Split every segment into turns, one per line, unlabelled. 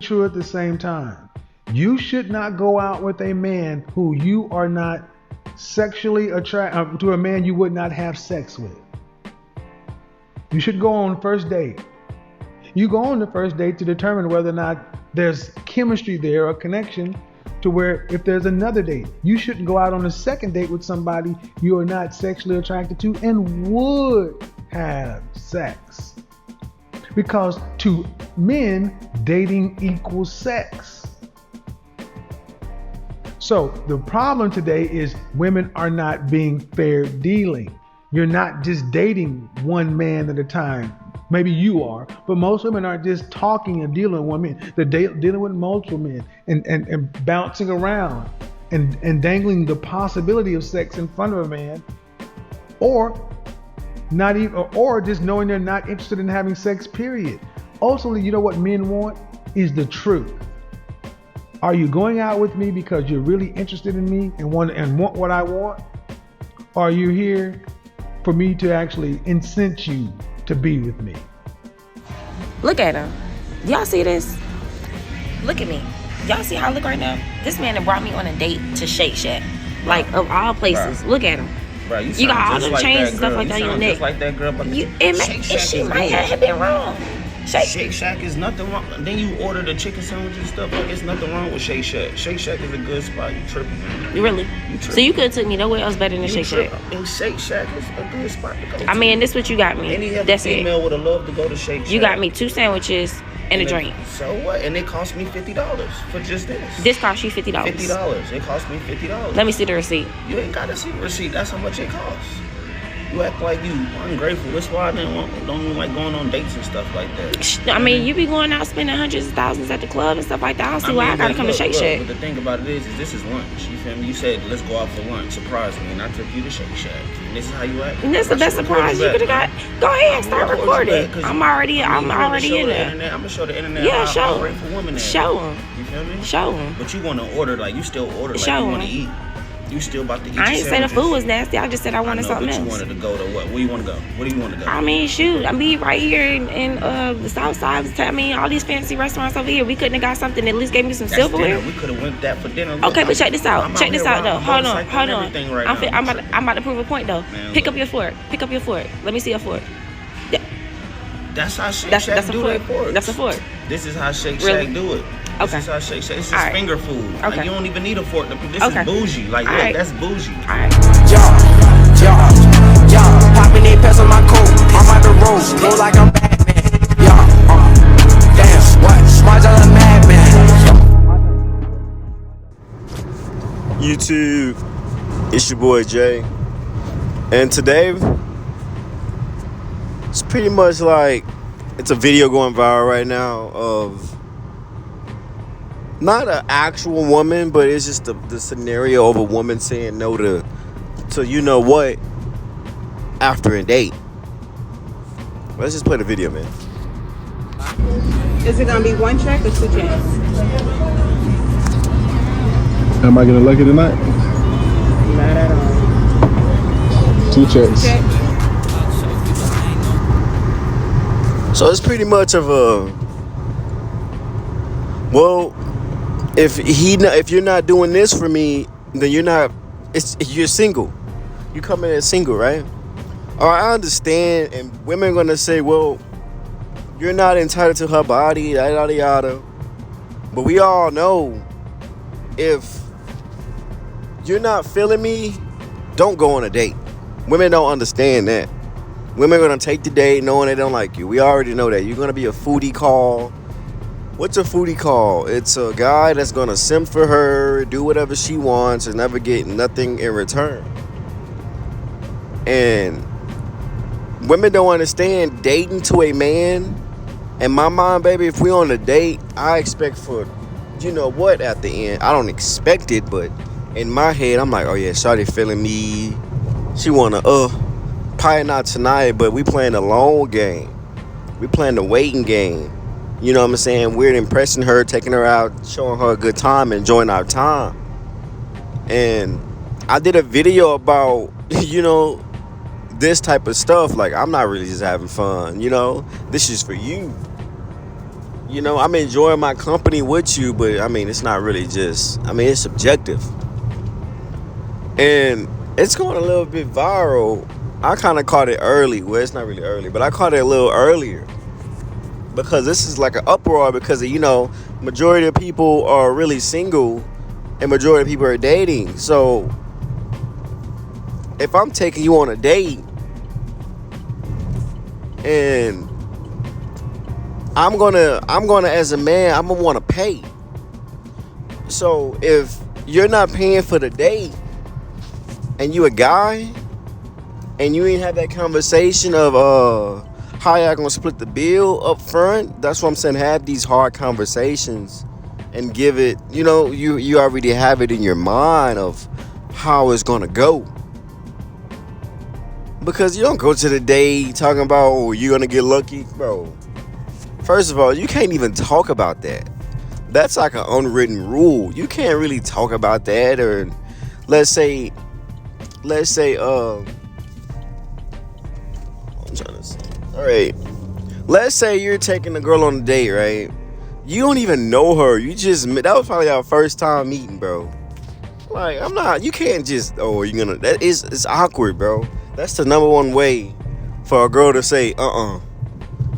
true at the same time. You should not go out with a man who you are not sexually attracted to, a man you would not have sex with. You should go on the first date. You go on the first date to determine whether or not there's chemistry there or connection, to where if there's another date, you shouldn't go out on a second date with somebody you are not sexually attracted to and would have sex. Because to men, dating equals sex. So the problem today is women are not being fair dealing. You're not just dating one man at a time. Maybe you are, but most women aren't just talking and dealing with women. They're dealing with multiple men and bouncing around and dangling the possibility of sex in front of a man, or not even, or just knowing they're not interested in having sex, period. Ultimately, you know what men want is the truth. Are you going out with me because you're really interested in me and want what I want? Or are you here for me to actually incent you to be with me?
Look at him. Y'all see this? Look at me. Y'all see how I look right now? This man that brought me on a date to Shake Shack. Like, of all places. Bro. Look at him.
Bro,
you got all the like chains and stuff like that on your neck.
Just like that girl, but
she might have been wrong.
Shake Shack is nothing wrong. Then you order the chicken sandwich and stuff. Like, it's nothing wrong with Shake Shack. Shake Shack is a good spot. You tripping, man.
Really? So you could have took me nowhere else better than Shake Shack.
And Shake Shack is a good spot to go to.
I mean, this what you got me.
Any other female would have loved to go to Shake Shack.
You got me 2 sandwiches and a drink.
So what? And it cost me $50 for just this.
This cost you $50.
$50. It cost me $50.
Let me see the receipt.
You ain't got to see the receipt. That's how much it costs. You act like you ungrateful. That's why I don't even like going on dates and stuff like that.
I mean, you be going out spending hundreds of thousands at the club and stuff like that. I don't see why I gotta come to Shake Shack.
But the thing about it is this is lunch. You feel me? You said, let's go out for lunch. Surprise me. And I took you to Shake Shack. And this is how you act.
And this is the best surprise you could have got. Go ahead, start recording. I'm already in there.
I'm going to show the internet
how
ungrateful women are.
Show them.
You feel me?
Show them.
But you want to order, like, you still order like you want to eat. You still about to eat.
I ain't say the food was nasty. I just said I wanted something else.
You wanted to go to what? Where you want to go? Where do you want to go?
I mean, shoot. I mean, right here in the South Side. I mean, all these fancy restaurants over here. We couldn't have got something that at least gave me some silverware.
We could have went that for dinner.
Okay, but check this out. Check this out, though. Hold on.
Right
I'm about to prove a point, though. Man, pick up your fork. Let me see your fork.
That's how Shake Shack do their forks.
That's a fork.
This is how Shake Shack do it.
Okay.
This is how Shake Shack. This is finger food.
Okay.
Like, you don't even need a fork. This is bougie. Like, look, that's bougie.
All right.
Yeah. Popping they pets on my coat. I'm on the road. Feel like I'm Batman. Yeah. Damn. What? Smart as a madman.
YouTube. It's your boy Jay. And today, it's pretty much like, it's a video going viral right now of not an actual woman, but it's just the scenario of a woman saying no to you know what after a date. Let's just play the video, man.
Is it gonna be 1 check or 2 checks?
Am I getting lucky tonight?
Not at all.
2 checks.
2 checks.
So it's pretty much of a, well, if you're not doing this for me, then you're single. You come in as single, right? Or I understand, and women are gonna say, well, you're not entitled to her body, yada yada yada. But we all know, if you're not feeling me, don't go on a date. Women don't understand that. Women are gonna take the date knowing they don't like you. We already know that. You're gonna be a foodie call. What's a foodie call? It's a guy that's gonna simp for her, do whatever she wants, and never get nothing in return. And women don't understand dating to a man. In my mind, baby, if we on a date, I expect for, you know what, at the end. I don't expect it, but in my head, I'm like, oh yeah, shawty feeling me. She wanna, probably not tonight, but we playing a long game. We playing the waiting game. You know what I'm saying? We're impressing her, taking her out, showing her a good time, enjoying our time. And I did a video about, you know, this type of stuff. Like, I'm not really just having fun, you know? This is for you. You know, I'm enjoying my company with you, but I mean, it's not really just, I mean, it's subjective. And it's going a little bit viral. I kind of caught it early. Well, it's not really early, but I caught it a little earlier. Because this is like an uproar because, you know, majority of people are really single and majority of people are dating. So if I'm taking you on a date and I'm gonna as a man, I'm gonna want to pay. So if you're not paying for the date and you a guy and you ain't have that conversation of how y'all gonna split the bill up front, that's what I'm saying. Have these hard conversations and give it, you know, you already have it in your mind of how it's gonna go. Because you don't go to the date talking about, oh, you're gonna get lucky, bro. First of all, you can't even talk about that. That's like an unwritten rule. You can't really talk about that. Or let's say, I'm trying to say, all right. Let's say you're taking a girl on a date, right? You don't even know her. That was probably our first time meeting, bro. Like, you can't just, it's awkward, bro. That's the number one way for a girl to say,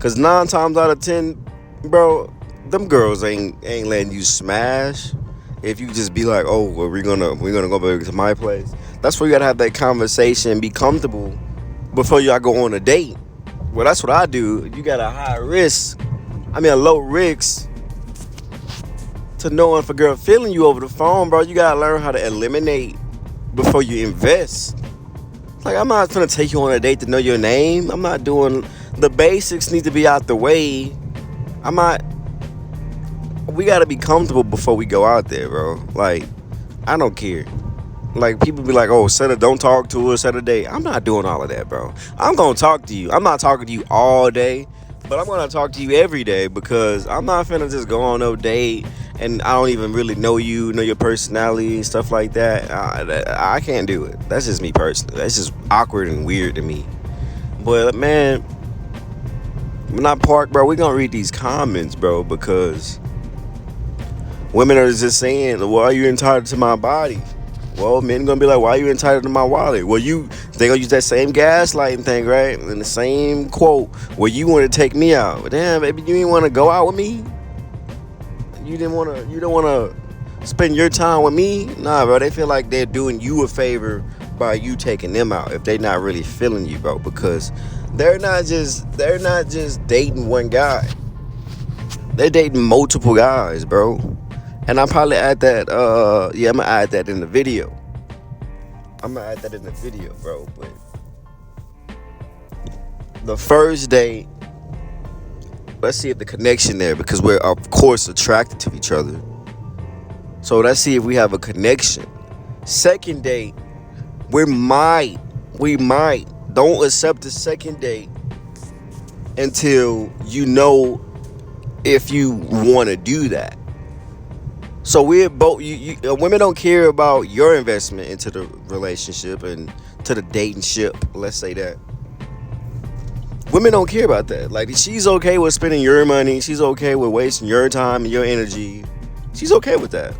Cause 9 times out of 10, bro, them girls ain't letting you smash. If you just be like, oh, well, we're gonna go back to my place. That's where you gotta have that conversation and be comfortable before y'all go on a date. Well, that's what I do. You got a low risk to know if a girl feeling you over the phone, bro. You gotta learn how to eliminate before you invest. Like, I'm not gonna take you on a date to know your name. I'm not doing, the basics need to be out the way. We gotta be comfortable before we go out there, bro. Like, I don't care. Like, people be like, oh, don't talk to us, set a date. I'm not doing all of that, bro. I'm gonna talk to you. I'm not talking to you all day, but I'm gonna talk to you every day because I'm not finna just go on no date and I don't even really know your personality and stuff like that. I can't do it. That's just me personally. That's just awkward and weird to me. But, man, when I park, bro, we gonna read these comments, bro, because women are just saying, well, are you entitled to my body? Well, men gonna be like, why are you entitled to my wallet? Well, they gonna use that same gaslighting thing, right? And the same quote, well, you want to take me out. But damn, baby, you didn't want to go out with me? You don't want to spend your time with me? Nah, bro, they feel like they're doing you a favor by you taking them out if they not really feeling you, bro, because they're not just dating one guy. They're dating multiple guys, bro. And I'll probably add that, I'm going to add that in the video. Bro. But the first date, let's see if the connection there, because we're, of course, attracted to each other. So let's see if we have a connection. Second date, we might. Don't accept the second date until you know if you want to do that. So we're both, women don't care about your investment into the relationship and to the dating ship. Let's say that. Women don't care about that. Like, she's okay with spending your money. She's okay with wasting your time and your energy. She's okay with that.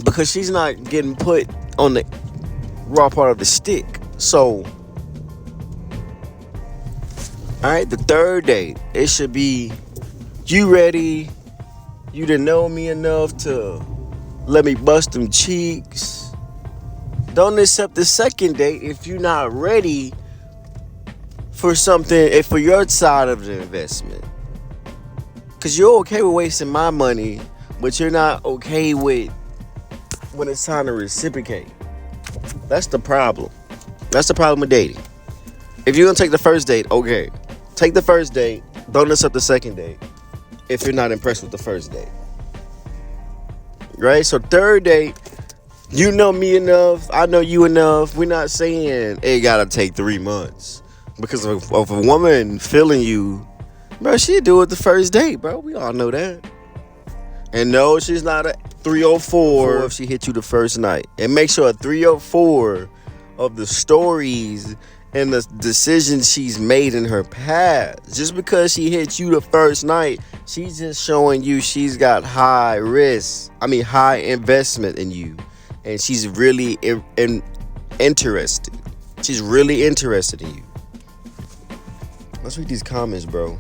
Because she's not getting put on the raw part of the stick. So, all right, the third date, it should be, you ready? You didn't know me enough to let me bust them cheeks. Don't accept the second date if you're not ready for something, for your side of the investment. Because you're okay with wasting my money, but you're not okay with when it's time to reciprocate. That's the problem. That's the problem with dating. If you're going to take the first date, okay. Take the first date. Don't accept the second date if you're not impressed with the first date. Right? So third date, you know me enough. I know you enough. We're not saying it got to take 3 months. Because of a woman feeling you, bro, she'd do it the first date, bro. We all know that. And no, she's not a 304 if she hit you the first night. And make sure a 304 of the stories and the decisions she's made in her past. Just because she hit you the first night, she's just showing you she's got high investment in you, and she's really interested. She's really interested in you. Let's read these comments, bro.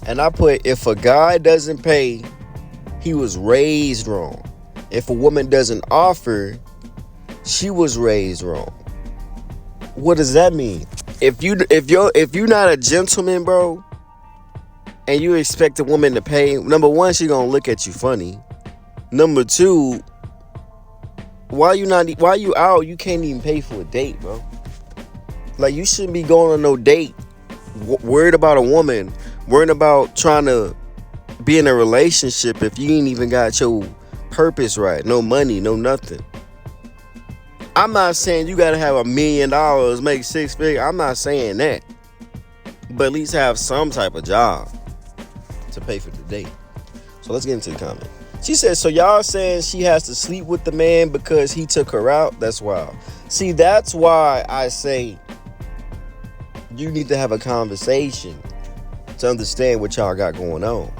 And I put, if a guy doesn't pay, he was raised wrong. If a woman doesn't offer, she was raised wrong. What does that mean? If you're not a gentleman, bro, and you expect a woman to pay, number one, she gonna look at you funny. Number two, why you out? You can't even pay for a date, bro. Like, you shouldn't be going on no date worried about a woman, worried about trying to be in a relationship if you ain't even got your purpose right. No money, no nothing. I'm not saying you gotta have $1 million, make 6 figures. I'm not saying that. But at least have some type of job to pay for the date. So let's get into the comment. She said, so y'all saying she has to sleep with the man because he took her out? That's wild. See, that's why I say you need to have a conversation to understand what y'all got going on.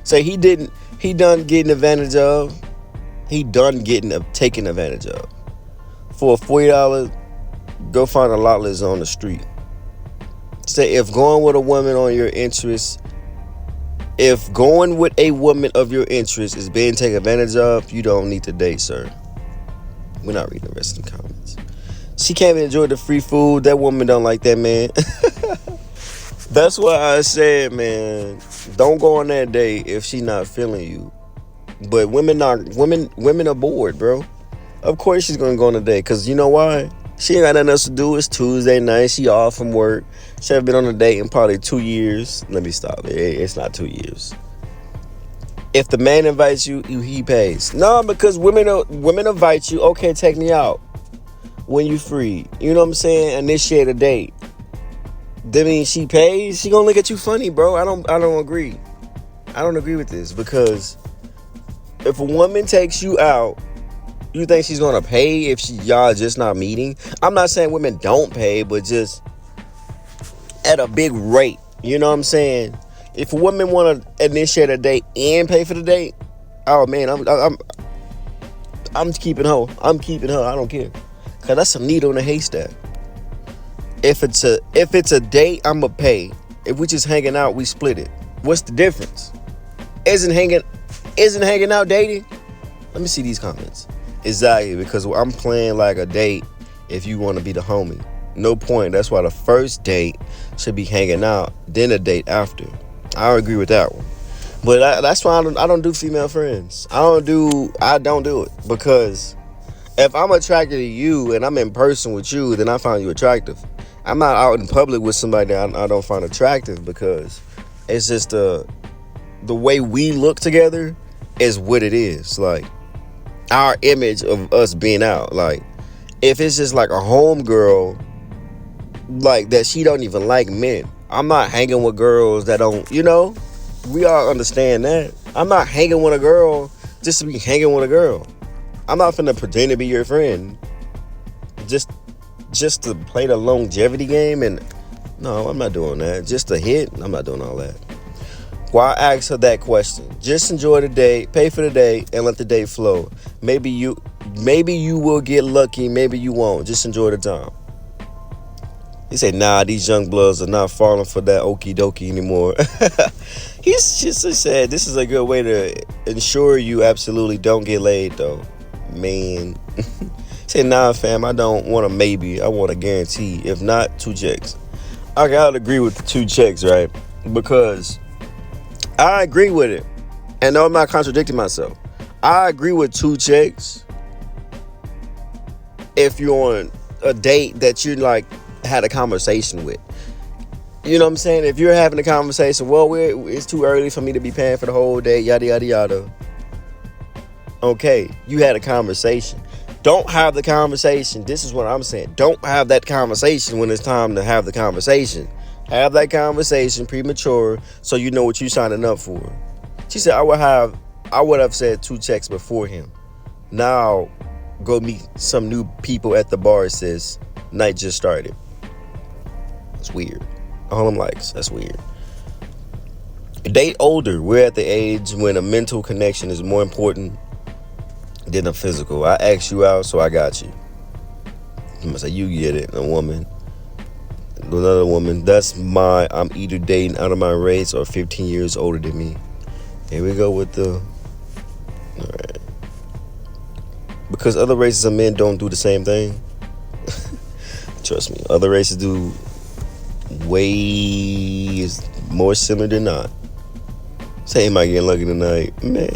Say he done getting advantage of. He done getting taken advantage of. For a $40, go find a lotless on the street. Say, if going with a woman on your interest, if going with a woman of your interest is being taken advantage of, you don't need to date, sir. We're not reading the rest of the comments. She can't even enjoy the free food. That woman don't like that man. That's why I said, man, don't go on that date if she not feeling you. But women are bored, bro. Of course she's gonna go on a date, cause you know why? She ain't got nothing else to do. It's Tuesday night. She off from work. She haven't been on a date in probably 2 years. Let me stop. It's not 2 years. If the man invites you, he pays. No, because women invite you. Okay, take me out when you free. You know what I'm saying? Initiate a date. That means she pays. She gonna look at you funny, bro. I don't agree. I don't agree with this, because if a woman takes you out, you think she's gonna pay if y'all just not meeting? I'm not saying women don't pay, but just at a big rate. You know what I'm saying? If a woman wanna initiate a date and pay for the date, oh man, I'm keeping her. I'm keeping her. I don't care, cause that's a needle in a haystack. If it's a date, I'ma pay. If we just hanging out, we split it. What's the difference? Isn't hanging out dating? Let me see these comments. Exactly, because I'm playing like a date if you want to be the homie. No point. That's why the first date should be hanging out, then a date after. I agree with that one. But that's why I don't do female friends. I don't do it, because if I'm attracted to you and I'm in person with you, then I find you attractive. I'm not out in public with somebody that I don't find attractive, because it's just the way we look together is what it is. Like, our image of us being out. Like, if it's just like a homegirl, like that, she don't even like men. I'm not hanging with girls that don't, we all understand that. I'm not hanging with a girl just to be hanging with a girl. I'm not finna pretend to be your friend just to play the longevity game. And no, I'm not doing that. Just a hit, I'm not doing all that. Why ask her that question? Just enjoy the date, pay for the date, and let the date flow. Maybe you will get lucky, maybe you won't. Just enjoy the time. He said, nah, these young bloods are not falling for that okie dokie anymore. He's just said, this is a good way to ensure you absolutely don't get laid, though. Man. He said, nah, fam, I don't want a maybe. I want a guarantee. If not, 2 checks. I gotta agree with the 2 checks, right? Because I agree with it. And no, I'm not contradicting myself. I agree with 2 checks if you're on a date that you like had a conversation with. You know what I'm saying? If you're having a conversation, well, it's too early for me to be paying for the whole day, yada, yada, yada. Okay, you had a conversation. Don't have the conversation. This is what I'm saying. Don't have that conversation when it's time to have the conversation. Have that conversation premature so you know what you're signing up for. She said, I would have said 2 checks before him. Now, go meet some new people at the bar, sis. Night just started. It's weird. All them likes, that's weird. Date older. We're at the age when a mental connection is more important than a physical. I asked you out, so I got you. You must say you get it. A woman, another woman. I'm either dating out of my race or 15 years older than me. Here we go with the. All right. Because other races of men don't do the same thing. Trust me, other races do way more similar than not. Say, am I getting lucky tonight? Man.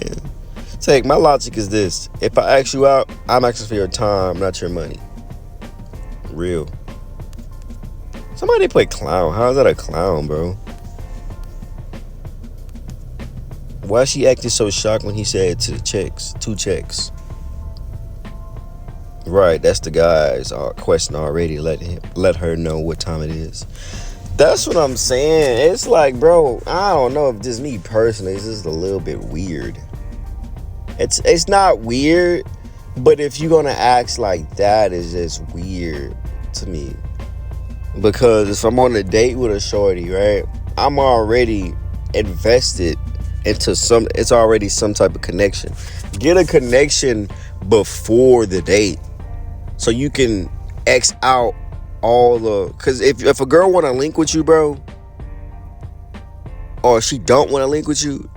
Take, my logic is this. If I ask you out, I'm asking for your time, not your money. Real. Somebody play clown. How is that a clown, bro? Why she acted so shocked when he said to the checks? 2 checks. Right, that's the guy's question already. Let her know what time it is. That's what I'm saying. It's like, bro, I don't know if just me personally, it's just a little bit weird. It's not weird, but if you're gonna act like that, it's just weird to me. Because if I'm on a date with a shorty, right, I'm already invested into it's already some type of connection. Get a connection before the date so you can X out all the, because if a girl want to link with you, bro, or she don't want to link with you,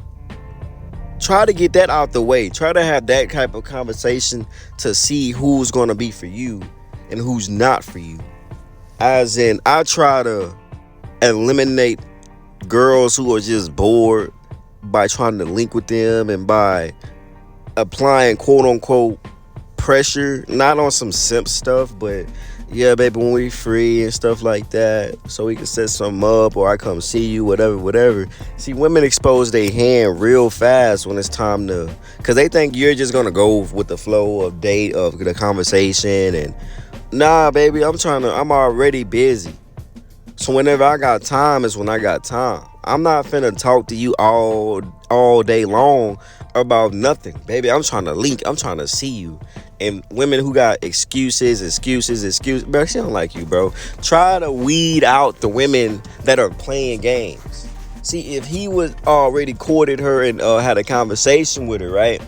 try to get that out the way. Try to have that type of conversation to see who's going to be for you and who's not for you. As in, I try to eliminate girls who are just bored by trying to link with them and by applying quote unquote pressure, not on some simp stuff, but yeah, baby, when we free and stuff like that, so we can set something up, or I come see you, whatever. See, women expose their hand real fast when it's time to, because they think you're just gonna go with the flow of the conversation, and nah, baby, I'm already busy. So whenever I got time is when I got time. I'm not finna talk to you all day long about nothing, baby. I'm trying to link. I'm trying to see you. And women who got excuses, bro, she don't like you, bro. Try to weed out the women that are playing games. See, if he was already courted her and had a conversation with her, right?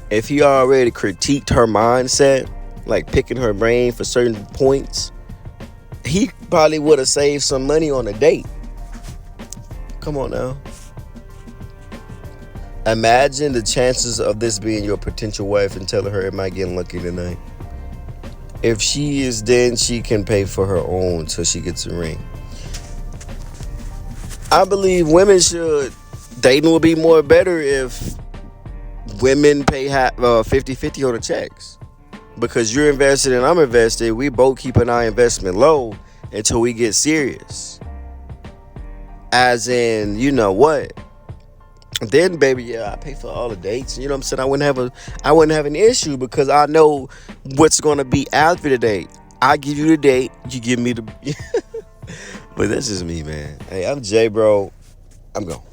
If he already critiqued her mindset, like picking her brain for certain points, he probably would have saved some money on a date. Come on now. Imagine the chances of this being your potential wife and telling her, am I getting lucky tonight? If she is, then she can pay for her own till she gets a ring. I believe women should, dating will be more better if women pay 50-50 on the checks. Because you're invested and I'm invested, we both keep our investment low until we get serious. As in, you know what? Then, baby, yeah, I pay for all the dates. You know what I'm saying? I wouldn't have an issue because I know what's gonna be after the date. I give you the date, you give me the. But that's just me, man. Hey, I'm Jay, bro. I'm gone.